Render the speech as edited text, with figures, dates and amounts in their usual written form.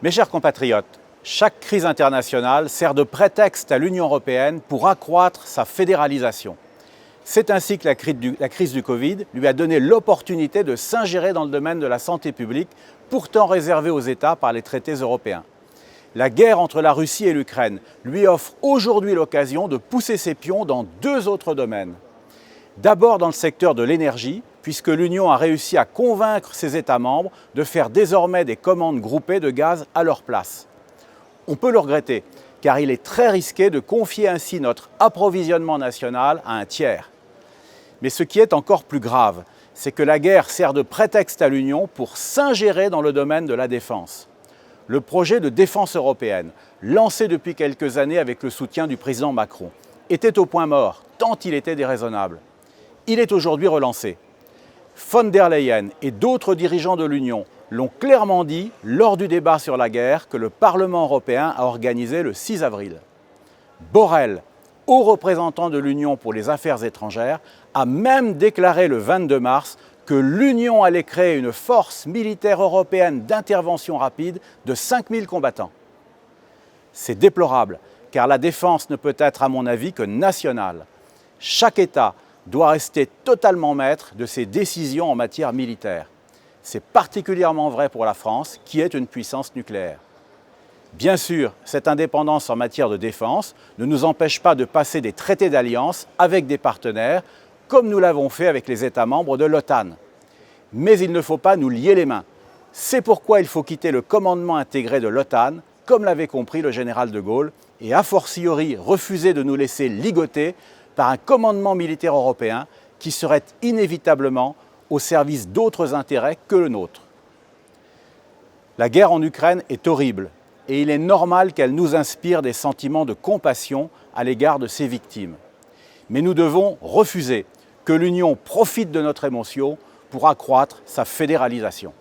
Mes chers compatriotes, chaque crise internationale sert de prétexte à l'Union européenne pour accroître sa fédéralisation. C'est ainsi que la crise du Covid lui a donné l'opportunité de s'ingérer dans le domaine de la santé publique, pourtant réservé aux États par les traités européens. La guerre entre la Russie et l'Ukraine lui offre aujourd'hui l'occasion de pousser ses pions dans deux autres domaines. D'abord dans le secteur de l'énergie, puisque l'Union a réussi à convaincre ses États membres de faire désormais des commandes groupées de gaz à leur place. On peut le regretter, car il est très risqué de confier ainsi notre approvisionnement national à un tiers. Mais ce qui est encore plus grave, c'est que la guerre sert de prétexte à l'Union pour s'ingérer dans le domaine de la défense. Le projet de défense européenne, lancé depuis quelques années avec le soutien du président Macron, était au point mort, tant il était déraisonnable. Il est aujourd'hui relancé. Von der Leyen et d'autres dirigeants de l'Union l'ont clairement dit lors du débat sur la guerre que le Parlement européen a organisé le 6 avril. Borrell, haut représentant de l'Union pour les affaires étrangères, a même déclaré le 22 mars que l'Union allait créer une force militaire européenne d'intervention rapide de 5000 combattants. C'est déplorable, car la défense ne peut être, à mon avis, que nationale. Chaque État doit rester totalement maître de ses décisions en matière militaire. C'est particulièrement vrai pour la France, qui est une puissance nucléaire. Bien sûr, cette indépendance en matière de défense ne nous empêche pas de passer des traités d'alliance avec des partenaires, comme nous l'avons fait avec les États membres de l'OTAN. Mais il ne faut pas nous lier les mains. C'est pourquoi il faut quitter le commandement intégré de l'OTAN, comme l'avait compris le général de Gaulle, et a fortiori refuser de nous laisser ligoter par un commandement militaire européen qui serait inévitablement au service d'autres intérêts que le nôtre. La guerre en Ukraine est horrible et il est normal qu'elle nous inspire des sentiments de compassion à l'égard de ses victimes. Mais nous devons refuser que l'Union profite de notre émotion pour accroître sa fédéralisation.